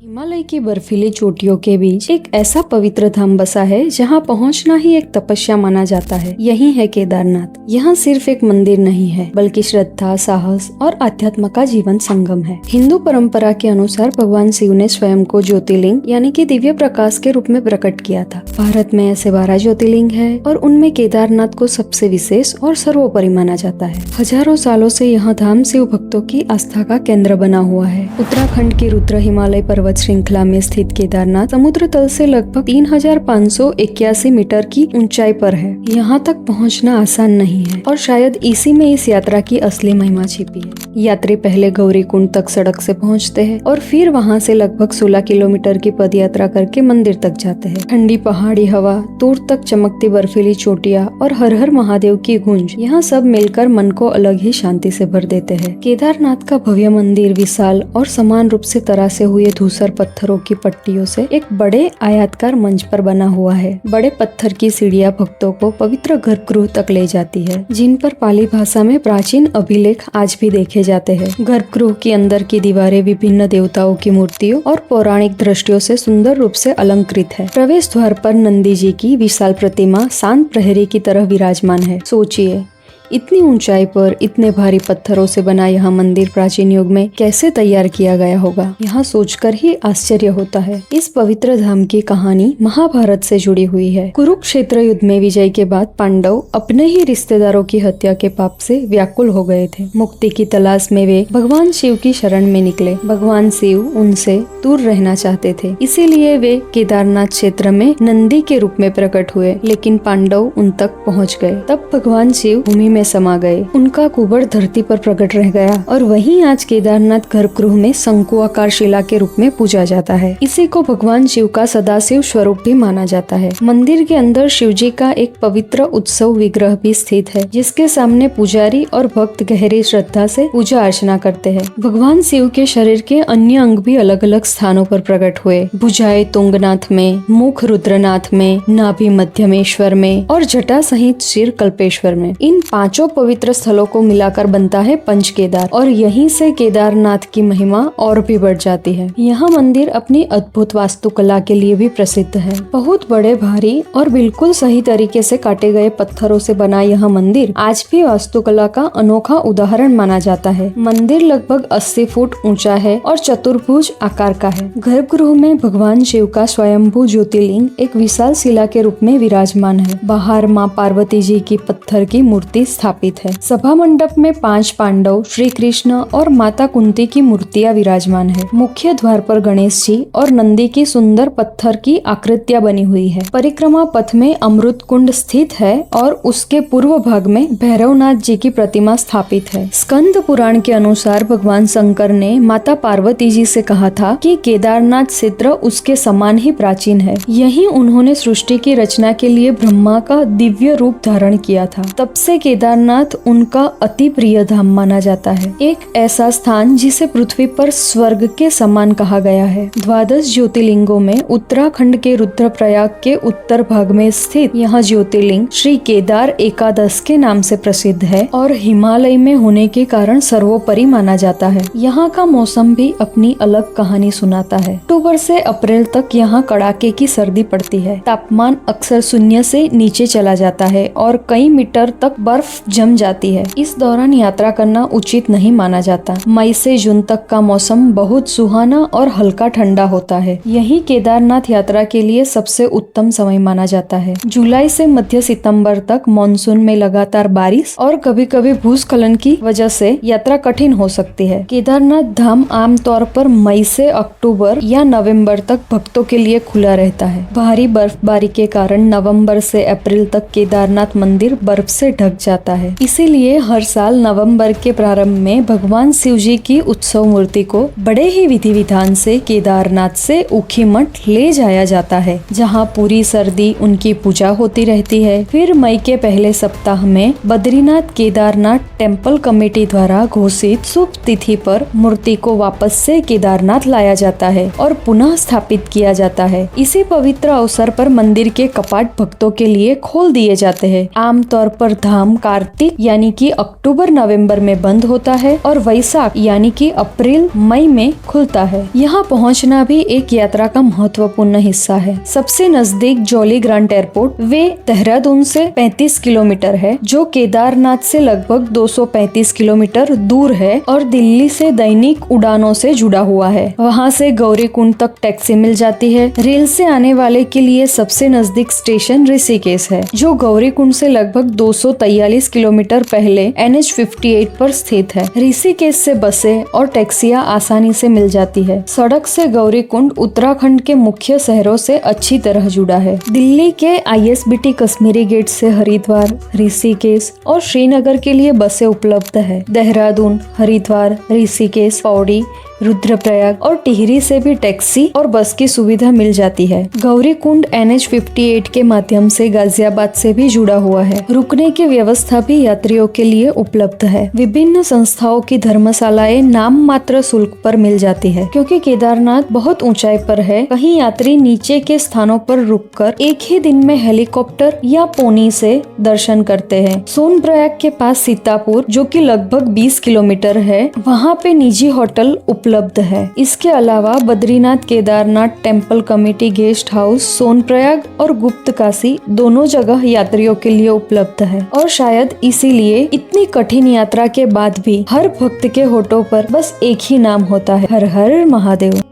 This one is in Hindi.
हिमालय की बर्फीली चोटियों के बीच एक ऐसा पवित्र धाम बसा है जहां पहुंचना ही एक तपस्या माना जाता है। यही है केदारनाथ। यहाँ सिर्फ एक मंदिर नहीं है बल्कि श्रद्धा, साहस और आध्यात्म का जीवन संगम है। हिंदू परंपरा के अनुसार भगवान शिव ने स्वयं को ज्योतिर्लिंग यानी कि दिव्य प्रकाश के रूप में प्रकट किया था। भारत में ऐसे 12 ज्योतिर्लिंग है और उनमें केदारनाथ को सबसे विशेष और सर्वोपरि माना जाता है। हजारों सालों से यह धाम शिव भक्तों की आस्था का केंद्र बना हुआ है। उत्तराखंड की रुद्र हिमालय पर्वत श्रृंखला में स्थित केदारनाथ समुद्र तल से लगभग 3581 मीटर की ऊंचाई पर है। यहाँ तक पहुँचना आसान नहीं है और शायद इसी में इस यात्रा की असली महिमा छिपी है। यात्री पहले गौरीकुंड तक सड़क से पहुँचते हैं और फिर वहाँ से लगभग 16 किलोमीटर की पद यात्रा करके मंदिर तक जाते हैं। ठंडी पहाड़ी हवा, दूर तक चमकती बर्फीली चोटियाँ और हर हर महादेव की गूंज, यहाँ सब मिलकर मन को अलग ही शांति से भर देते हैं। केदारनाथ का भव्य मंदिर विशाल और समान रूप से तरासे हुए धूसर पत्थरों की पट्टियों से एक बड़े आयताकार मंच पर बना हुआ है। बड़े पत्थर की सीढ़ियां भक्तों को पवित्र गर्भगृह तक ले जाती है, जिन पर पाली भाषा में प्राचीन अभिलेख आज भी देखे जाते हैं। गर्भगृह के अंदर की दीवारें विभिन्न देवताओं की मूर्तियों और पौराणिक दृष्टियों से सुंदर रूप से अलंकृत है। प्रवेश द्वार पर नंदी जी की विशाल प्रतिमा शांत प्रहरी की तरह विराजमान है। सोचिए, इतनी ऊंचाई पर इतने भारी पत्थरों से बना यह मंदिर प्राचीन युग में कैसे तैयार किया गया होगा, यहाँ सोचकर ही आश्चर्य होता है। इस पवित्र धाम की कहानी महाभारत से जुड़ी हुई है। कुरुक्षेत्र युद्ध में विजय के बाद पांडव अपने ही रिश्तेदारों की हत्या के पाप से व्याकुल हो गए थे। मुक्ति की तलाश में वे भगवान शिव की शरण में निकले। भगवान शिव उनसे दूर रहना चाहते थे, इसीलिए वे केदारनाथ क्षेत्र में नंदी के रूप में प्रकट हुए, लेकिन पांडव उन तक पहुँच गए। तब भगवान शिव भूमि में समा गए। उनका कुबड़ धरती पर प्रकट रह गया और वहीं आज केदारनाथ गर्भगृह में शंकु आकार शिला के रूप में पूजा जाता है। इसी को भगवान शिव का सदाशिव स्वरूप भी माना जाता है। मंदिर के अंदर शिव जी का एक पवित्र उत्सव विग्रह भी स्थित है, जिसके सामने पुजारी और भक्त गहरी श्रद्धा से पूजा अर्चना करते हैं। भगवान शिव के शरीर के अन्य अंग भी अलग अलग स्थानों पर प्रकट हुए। भुजाएं तुंगनाथ में, मुख रुद्रनाथ में, नाभि मध्यमेश्वर में और जटा सहित सिर कल्पेश्वर में। इन पांचों पवित्र स्थलों को मिलाकर बनता है पंच केदार और यहीं से केदारनाथ की महिमा और भी बढ़ जाती है। यह मंदिर अपनी अद्भुत वास्तुकला के लिए भी प्रसिद्ध है। बहुत बड़े, भारी और बिल्कुल सही तरीके से काटे गए पत्थरों से बना यह मंदिर आज भी वास्तुकला का अनोखा उदाहरण माना जाता है। मंदिर लगभग 80 फुट ऊंचा है और चतुर्भुज आकार का है। गर्भगृह में भगवान शिव का स्वयंभू ज्योतिर्लिंग एक विशाल शिला के रूप में विराजमान है। बाहर माँ पार्वती जी की पत्थर की मूर्ति स्थापित है। सभा मंडप में 5 पांडव, श्री कृष्ण और माता कुंती की मूर्तियां विराजमान है। मुख्य द्वार पर गणेश जी और नंदी की सुंदर पत्थर की आकृतियां बनी हुई है। परिक्रमा पथ में अमृत कुंड स्थित है और उसके पूर्व भाग में भैरवनाथ जी की प्रतिमा स्थापित है। स्कंद पुराण के अनुसार भगवान शंकर ने माता पार्वती जी से कहा था कि केदारनाथ क्षेत्र उसके समान ही प्राचीन है। यही उन्होंने सृष्टि की रचना के लिए ब्रह्मा का दिव्य रूप धारण किया था। तब से केदारनाथ उनका अति प्रिय धाम माना जाता है। एक ऐसा स्थान जिसे पृथ्वी पर स्वर्ग के समान कहा गया है। 12 ज्योतिर्लिंगों में उत्तराखंड के रुद्रप्रयाग के उत्तर भाग में स्थित यह ज्योतिर्लिंग श्री केदार एकादश के नाम से प्रसिद्ध है और हिमालय में होने के कारण सर्वोपरि माना जाता है। यहाँ का मौसम भी अपनी अलग कहानी सुनाता है। अक्टूबर से अप्रैल तक यहाँ कड़ाके की सर्दी पड़ती है। तापमान अक्सर 0 से नीचे चला जाता है और कई मीटर तक बर्फ जम जाती है। इस दौरान यात्रा करना उचित नहीं माना जाता। मई से जून तक का मौसम बहुत सुहाना और हल्का ठंडा होता है। यही केदारनाथ यात्रा के लिए सबसे उत्तम समय माना जाता है। जुलाई से मध्य सितंबर तक मानसून में लगातार बारिश और कभी कभी भूस्खलन की वजह से यात्रा कठिन हो सकती है। केदारनाथ धाम आमतौर पर मई से अक्टूबर या नवंबर तक भक्तों के लिए खुला रहता है। भारी बर्फबारी के कारण नवंबर से अप्रैल तक केदारनाथ मंदिर बर्फ से ढक जाता है। इसीलिए हर साल नवंबर के प्रारंभ में भगवान शिव जी की उत्सव मूर्ति को बड़े ही विधि विधान से केदारनाथ से ऊखीमठ ले जाया जाता है, जहां पूरी सर्दी उनकी पूजा होती रहती है। फिर मई के पहले सप्ताह में बद्रीनाथ केदारनाथ टेम्पल कमेटी द्वारा घोषित शुभ तिथि पर मूर्ति को वापस से केदारनाथ लाया जाता है और पुनः स्थापित किया जाता है। इसी पवित्र अवसर पर मंदिर के कपाट भक्तों के लिए खोल दिए जाते हैं। आमतौर पर धाम कार्तिक यानी कि अक्टूबर नवंबर में बंद होता है और वैशाख यानी कि अप्रैल मई में खुलता है। यहाँ पहुँचना भी एक यात्रा का महत्वपूर्ण हिस्सा है। सबसे नजदीक जॉली ग्रांट एयरपोर्ट वे देहरादून से 35 किलोमीटर है, जो केदारनाथ से लगभग 235 किलोमीटर दूर है और दिल्ली से दैनिक उड़ानों से जुड़ा हुआ है। वहाँ से गौरीकुंड तक टैक्सी मिल जाती है। रेल से आने वाले के लिए सबसे नजदीक स्टेशन ऋषिकेश है, जो गौरीकुंड से लगभग 243 किलोमीटर पहले NH 58 पर स्थित है। ऋषिकेश से बसें और टैक्सियां आसानी से मिल जाती है। सड़क से गौरीकुंड उत्तराखंड के मुख्य शहरों से अच्छी तरह जुड़ा है। दिल्ली के ISBT कश्मीरी गेट से हरिद्वार, ऋषिकेश और श्रीनगर के लिए बसें उपलब्ध है। देहरादून, हरिद्वार, ऋषिकेश, पौड़ी, रुद्रप्रयाग और टिहरी से भी टैक्सी और बस की सुविधा मिल जाती है। गौरीकुंड NH 58 के माध्यम से गाजियाबाद से भी जुड़ा हुआ है। रुकने की व्यवस्था भी यात्रियों के लिए उपलब्ध है। विभिन्न संस्थाओं की धर्मशालाएं नाम मात्र शुल्क पर मिल जाती है। क्योंकि केदारनाथ बहुत ऊंचाई पर है, कहीं यात्री नीचे के स्थानों पर रुककर एक ही दिन में हेलीकॉप्टर या पोनी से दर्शन करते हैं। सोनप्रयाग के पास सीतापुर, जो कि लगभग 20 किलोमीटर है, वहाँ पे निजी होटल उपलब्ध है। इसके अलावा Badrinath Kedarnath temple committee guest house Sonprayag और गुप्त काशी दोनों जगह यात्रियों के लिए उपलब्ध है। और शायद इसीलिए इतनी कठिन यात्रा के बाद भी हर भक्त के होठों पर बस एक ही नाम होता है, हर हर महादेव।